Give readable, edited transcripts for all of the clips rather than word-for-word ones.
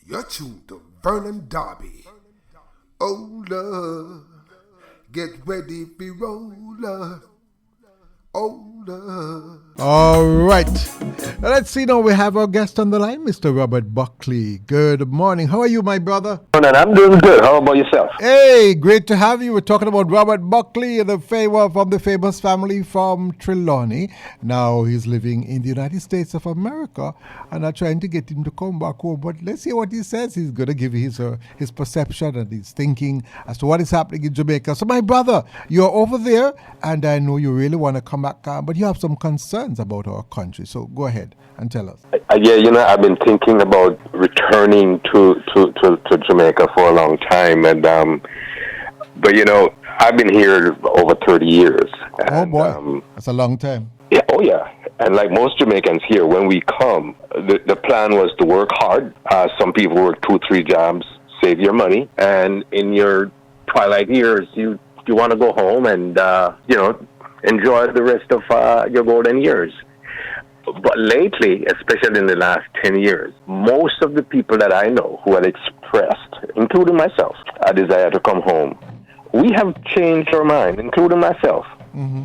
You're tuned to Vernon Darby. Oh, love, get ready for roller. Oh, love. All right. Let's see now. We have our guest on the line, Mr. Robert Buckley. Good morning. How are you, my brother? I'm doing good. How about yourself? Hey, great to have you. We're talking about Robert Buckley, from the famous family from Trelawny. Now he's living in the United States of America, and I'm trying to get him to come back home. But let's see what he says. He's going to give his perception and his thinking as to what is happening in Jamaica. So, my brother, you're over there, and I know you really want to come back, but you have some concerns about our country. So go ahead and tell us. I've been thinking about returning to Jamaica for a long time, and but I've been here over 30 years. And, oh boy, that's a long time. Yeah, oh yeah. And like most Jamaicans here, when we come, the plan was to work hard. Some people work 2-3 jobs, save your money, and in your twilight years, you want to go home and enjoy the rest of your golden years. But lately, especially in the last 10 years, most of the people that I know who had expressed, including myself, a desire to come home, we have changed our mind, including myself. Mm-hmm.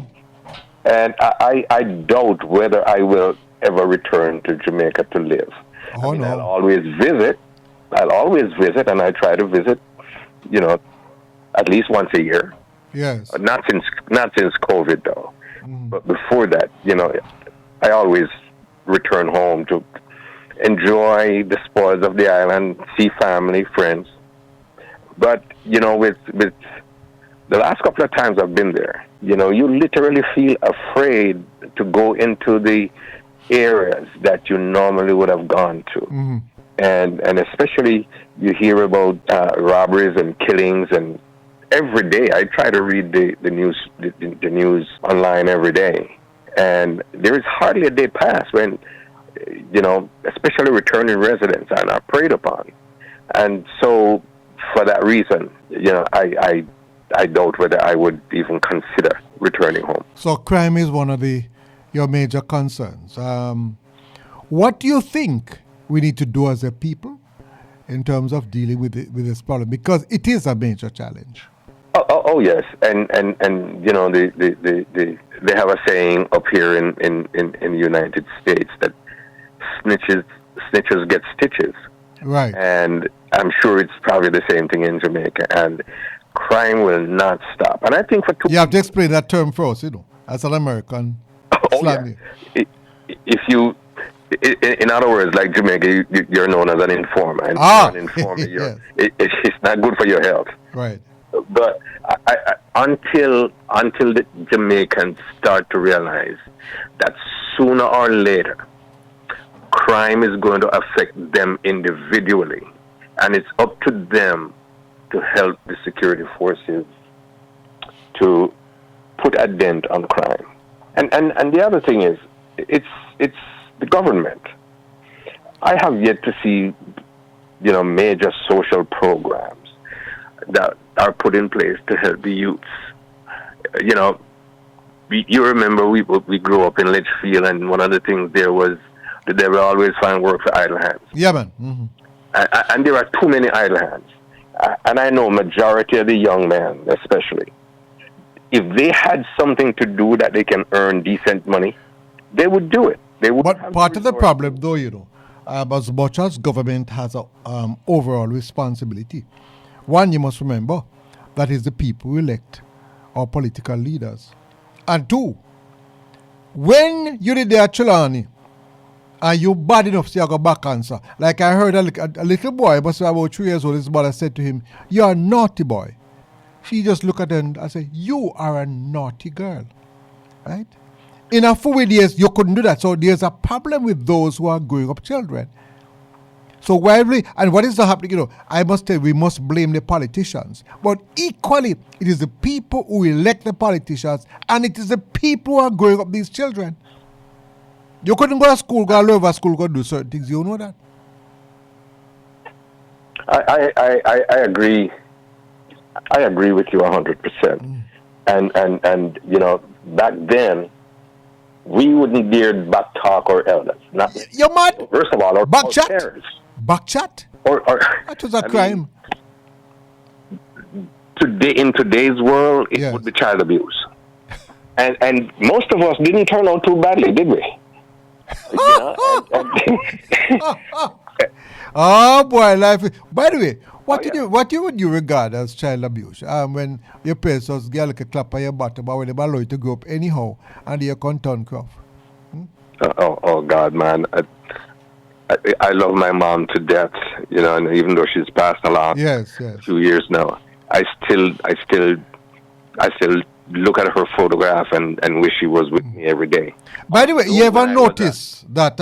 And I doubt whether I will ever return to Jamaica to live. Oh, no. I'll always visit, and I try to visit, at least once a year. Yes. Not since COVID, though. Mm-hmm. But before that, I always return home to enjoy the spoils of the island, see family, friends. But, with the last couple of times I've been there, you literally feel afraid to go into the areas that you normally would have gone to. Mm-hmm. And especially you hear about robberies and killings, and every day I try to read the news online every day. And there is hardly a day pass when, especially returning residents are not preyed upon. And so, for that reason, I doubt whether I would even consider returning home. So, crime is one of your major concerns. What do you think we need to do as a people in terms of dealing with this problem? Because it is a major challenge. Oh yes, and they have a saying up here in the United States that snitches get stitches. Right. And I'm sure it's probably the same thing in Jamaica. And crime will not stop. And I think for you have to explain that term for us, as an American. Oh yeah. If you, in other words, like Jamaica, you're known as an informer. And an informer, yes. It's not good for your health. Right. But until the Jamaicans start to realize that sooner or later, crime is going to affect them individually, and it's up to them to help the security forces to put a dent on crime. And the other thing is, it's the government. I have yet to see, major social programs that are put in place to help the youths. You remember we grew up in Litchfield, and one of the things there was that they will always find work for idle hands. Yeah, man. Mm-hmm. And there are too many idle hands. And I know majority of the young men, especially, if they had something to do that they can earn decent money, they would do it. But part of the problem, though, as much as government has an overall responsibility, one, you must remember, that is the people who elect our political leaders. And two, when you did there at Trelawny, and you bad enough to go back answer, like I heard a little boy, must be about 3 years old, his mother said to him, "You're a naughty boy." She just looked at him and said, "You are a naughty girl." Right? In a few years, you couldn't do that. So there's a problem with those who are growing up children. So and what is happening? I must tell you, we must blame the politicians. But equally, it is the people who elect the politicians, and it is the people who are growing up these children. You couldn't go to school, go to lower school, go do certain things. You know that? I agree. I agree with you 100%. And back then, we wouldn't dare back talk our elders. You're mad? First of all, our parents. Backchat? Or That was a crime. In today's world, it would be child abuse. And most of us didn't turn out too badly, did we? Oh boy, life. By the way, what would you regard as child abuse? When your parents was get like a clap on your bottom, but when they allow you to grow up anyhow, and you can't turn crop. Oh God, man! I love my mom to death, and even though she's passed along a few years now, I still look at her photograph and wish she was with me every day. By the way, you ever notice that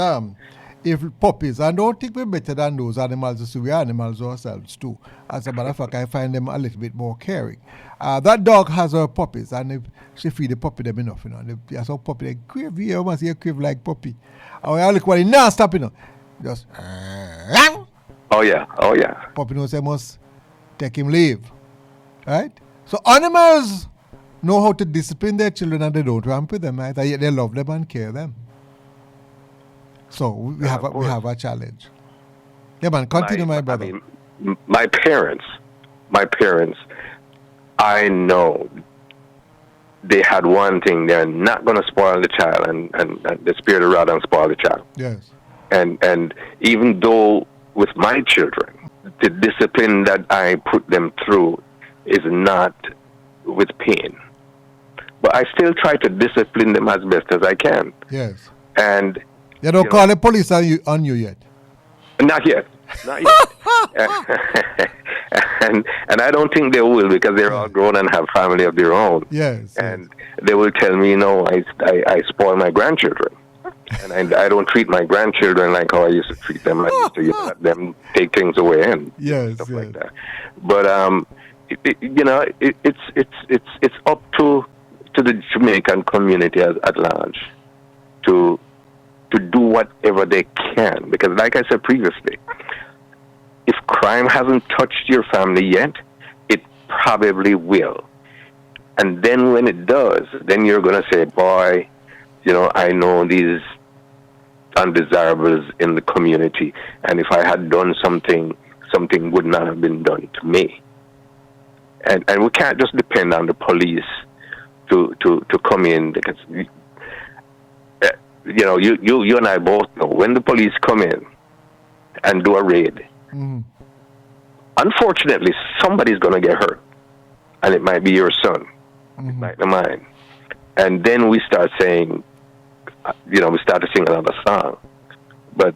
if puppies, I don't think we're better than those animals, so we're animals ourselves too. As a matter of fact, I find them a little bit more caring. That dog has her puppies, and if she feed the puppy them enough, there's some puppy they crave, you must see a crave like puppy. And I look what it now stop, just oh yeah. Puppy knows they must take him leave. Right? So animals know how to discipline their children and they don't ramp with them, right? And yet they love them and care them. So we have a challenge. Yeah, man, continue, my brother. I mean, my parents, I know they had one thing: they're not going to spoil the child, and the spirit of rather than spoil the child. Yes. And even though with my children, the discipline that I put them through is not with pain, but I still try to discipline them as best as I can. Yes. And you don't call the police on you yet? Not yet. and I don't think they will, because they're all grown and have family of their own. Yes. And they will tell me, I spoil my grandchildren. And I don't treat my grandchildren like how I used to treat them. I used to let them take things away and stuff like that. But it's up to the Jamaican community at large to do whatever they can, because like I said previously, if crime hasn't touched your family yet, it probably will. And then when it does, then you're going to say, boy, I know these undesirables in the community, and if I had done something would not have been done to me. And we can't just depend on the police to come in, because you and I both know when the police come in and do a raid, unfortunately somebody's going to get hurt, and it might be your son, it might be mine. And then we start saying, we start to sing another song. But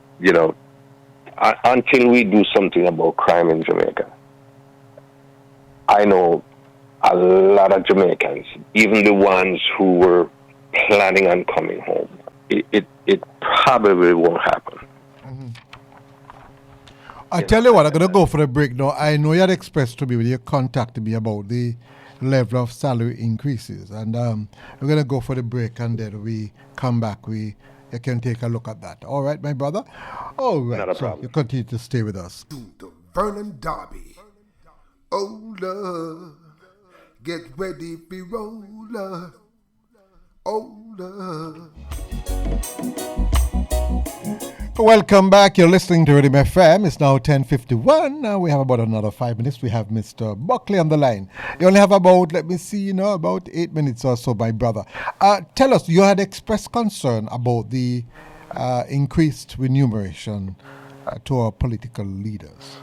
until we do something about crime in Jamaica, I know a lot of Jamaicans, even the ones who were planning on coming home, it probably won't happen. I tell you what, I'm going to go for a break now. I know you had expressed to me when you contacted me about the level of salary increases. And we're going to go for the break, and then we come back. You can take a look at that. All right, my brother? All right. Not a problem. You continue to stay with us. The Vernon Derby. Oh, love. Get ready for roller. Oh, love. Welcome back. You're listening to Rhythm FM. It's now 10:51. Now we have about another 5 minutes. We have Mr. Buckley on the line. You only have about 8 minutes or so, my brother. Tell us, you had expressed concern about the increased remuneration to our political leaders.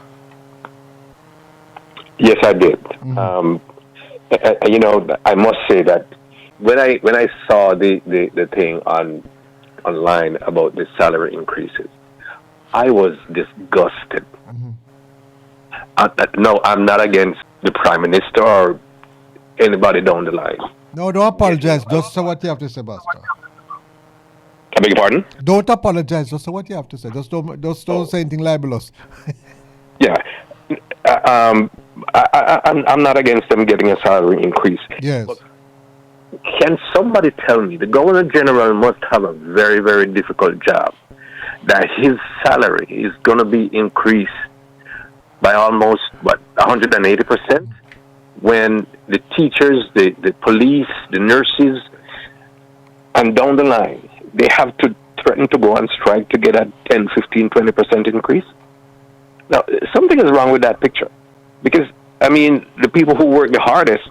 Yes, I did. I must say that when I saw the thing online about the salary increases, I was disgusted. No, I'm not against the Prime Minister or anybody down the line. No, don't apologize. Just say what you have to say, Pastor. I beg your pardon? Don't apologize. Just say what you have to say. Just don't say anything libelous. Yeah. I'm not against them getting a salary increase. Yes. But can somebody tell me, the Governor General must have a very, very difficult job, that his salary is going to be increased by almost, 180%, when the teachers, the police, the nurses, and down the line, they have to threaten to go on strike to get a 10, 15, 20% increase? Now, something is wrong with that picture. Because, I mean, the people who work the hardest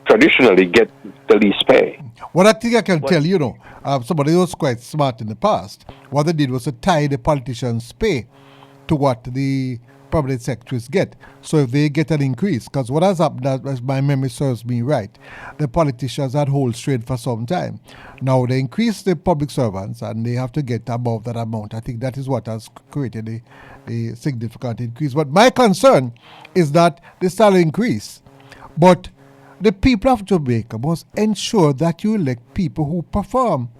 traditionally get the least pay. What I think I can tell you, somebody who was quite smart in the past, what they did was to tie the politicians' pay to what the public sectors get. So if they get an increase, because what has happened, as my memory serves me right, the politicians had hold straight for some time. Now they increase the public servants and they have to get above that amount. I think that is what has created a significant increase. But my concern is that the salary increase, but the people of Jamaica must ensure that you elect people who perform.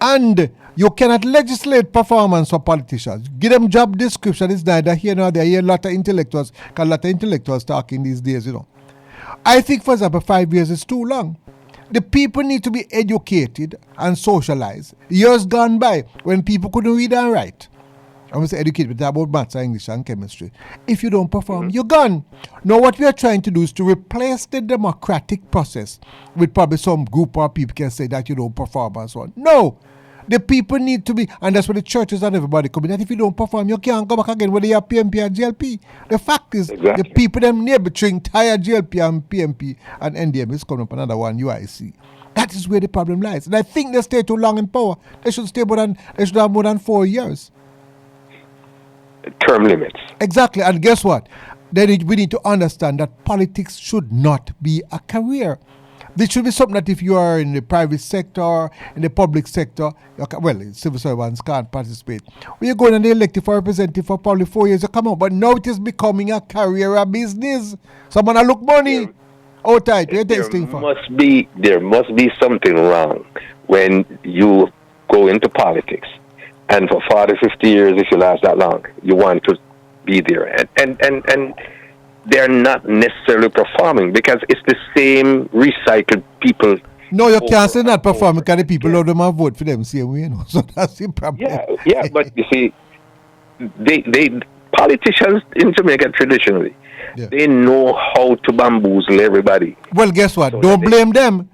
And you cannot legislate performance for politicians. Give them job description. It's neither here nor there. Here a lot of intellectuals, because a lot of intellectuals talking these days, I think, for example, 5 years is too long. The people need to be educated and socialized. Years gone by when people couldn't read and write. I was educated but about maths, English, and chemistry. If you don't perform, you're gone. Now, what we are trying to do is to replace the democratic process with probably some group of people can say that you don't perform and so on. No. The people need to be, and that's where the churches and everybody come in, that if you don't perform, you can't go back again, whether you're PMP or GLP. The fact is, the people them neighboring tired GLP and PMP and NDM is coming up another one, UIC. That is where the problem lies. And I think they stay too long in power. They should have more than 4 years. Term limits. Exactly. And guess what? We need to understand that politics should not be a career. This should be something that if you are in the private sector, in the public sector, civil servants can't participate. When you go in and they elect you for representative for probably 4 years, you come out. But now it is becoming a career, a business. Someone look money. Oh, tight. There must be something wrong when you go into politics. And for 40, 50 years, if you last that long, you want to be there. And they're not necessarily performing because it's the same recycled people. No, you can't say not performing because the people love them and vote for them same way, So that's the problem. Yeah, but you see, they politicians in Jamaica traditionally, they know how to bamboozle everybody. Well, guess what? So don't blame them,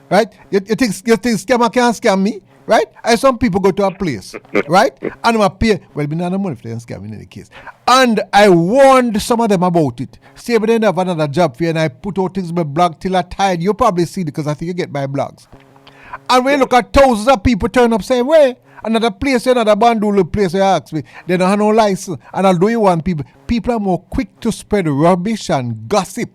right? You think scammer can't scam me? Right? And some people go to a place, right? And I pay, well, we don't have money if they don't scam in any case. And I warned some of them about it. Say, but they have another job for you, and I put out things in my blog till I'm tired. You probably see it because I think you get my blogs. And when you look at thousands of people turn up saying, well, another place, another bandulu place, you ask me, they don't have no license. And although you want people are more quick to spread rubbish and gossip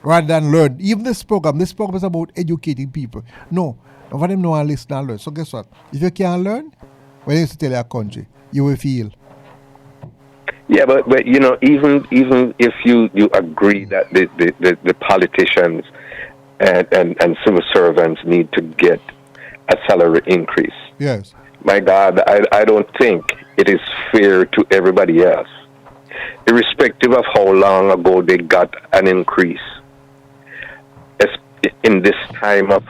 rather than learn. Even this program is about educating people. No. For them know and listen and learn. So guess what? If you can't learn, when you used to tell your country, you will feel. Yeah, but even if you agree that the politicians and civil servants need to get a salary increase. Yes. My God, I don't think it is fair to everybody else, irrespective of how long ago they got an increase. In this time of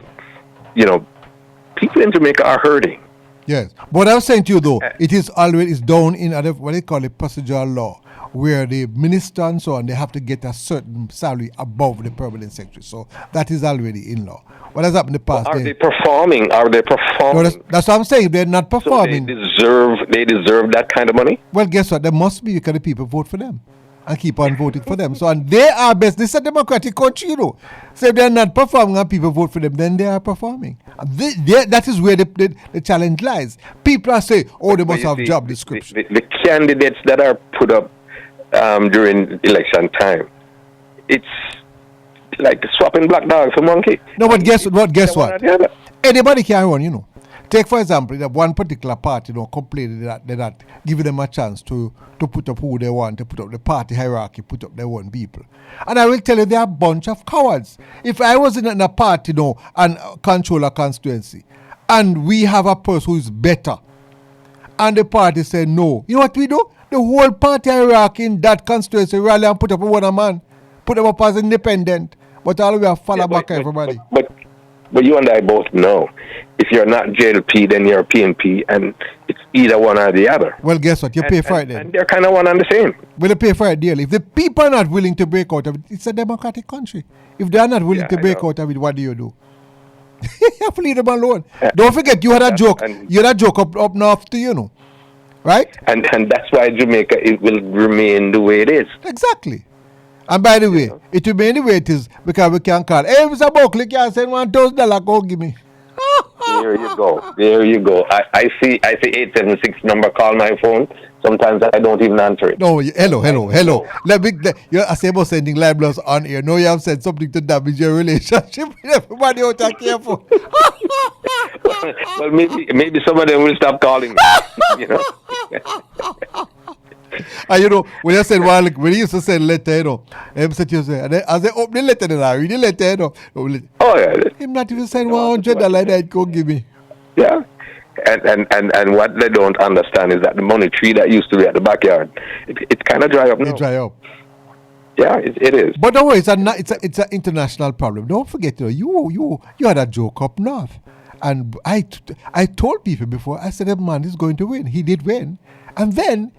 people in Jamaica are hurting. Yes. But I was saying to you, though, it is always down in what they call a procedural law, where the minister and so on, they have to get a certain salary above the permanent secretary. So that is already in law. What has happened in the past? Are they performing? No, that's what I'm saying. They're not performing. So they deserve that kind of money? Well, guess what? There must be because the people vote for them and keep on voting for them. So, and they are best. This is a democratic country, So if they're not performing and people vote for them, then they are performing. That is where the challenge lies. People are saying, they must have job description. The candidates that are put up during election time, it's like swapping black dog for monkey. No, but guess what? Anybody can run, Take, for example, that one particular party, complained that they're not giving them a chance to put up who they want, to put up the party hierarchy, put up their own people. And I will tell you, they're a bunch of cowards. If I was in a party, and control a constituency, and we have a person who is better, and the party say no, you know what we do? The whole party hierarchy in that constituency rally and put up one man, put them up as independent, but all we have follow back everybody. But you and I both know, if you're not JLP, then you're PNP, and it's either one or the other. Well, guess what? You pay for it then. And they're kind of one and the same. Well, you pay for it dearly. If the people are not willing to break out of it, it's a democratic country. If they are not willing to break out of it, what do? You have to leave them alone. Don't forget, you had a joke. You had a joke up north to Right? And that's why Jamaica it will remain the way it is. Exactly. And by the way, it will be anyway it is because we can call. Hey, Mr. Buckley, can send $1,000? Go give me. There you go. There you go. I see 876 number call my phone. Sometimes I don't even answer it. No, hello. I say about sending libelous on air. No, you have said something to damage your relationship with everybody out there careful. Well, maybe some of them will stop calling me. You know. And when you said when you used to send letter, as they open the letter, then I read the letter, Oh yeah. him not even send $100 that go give me. Yeah. And what they don't understand is that the money tree that used to be at the backyard, it's kind of dry up now. It dry up. Yeah, it is. But don't worry, it's an international problem. Don't forget, you had a joke up north, and I told people before. I said that man is going to win. He did win, and then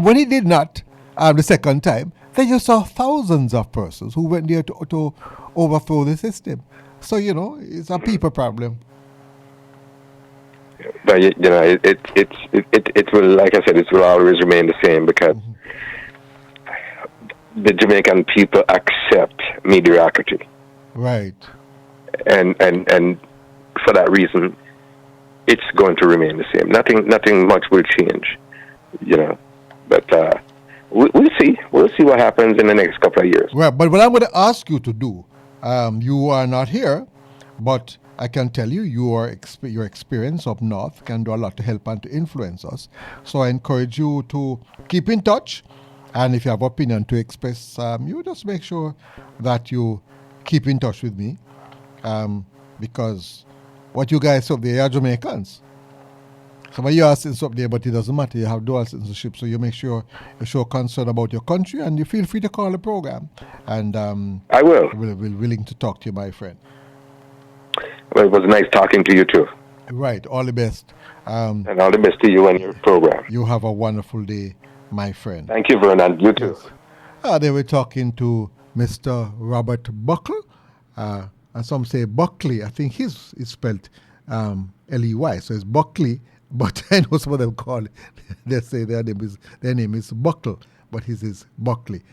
when he did not, the second time, then you saw thousands of persons who went there to overthrow the system. So it's a people problem. But it will, like I said, it will always remain the same because the Jamaican people accept mediocrity, right? And for that reason, it's going to remain the same. Nothing much will change, But we'll see. We'll see what happens in the next couple of years. Well, but what I'm going to ask you to do, you are not here, but I can tell you your experience up north can do a lot to help and to influence us. So I encourage you to keep in touch. And if you have opinion to express, you just make sure that you keep in touch with me. Because what you guys up there are Jamaicans. Some of you are citizens up there, but it doesn't matter. You have dual citizenship. So you make sure you show concern about your country and you feel free to call the program. And I will. We're willing to talk to you, my friend. Well, it was nice talking to you too. Right. All the best. And all the best to you and your program. You have a wonderful day, my friend. Thank you, Vernon. You too. Yes. They were talking to Mr. Robert Buckley. And some say Buckley. I think his is spelled Ley. So it's Buckley. But I know some of them call it. They say their name is Buckle. But his is Buckley.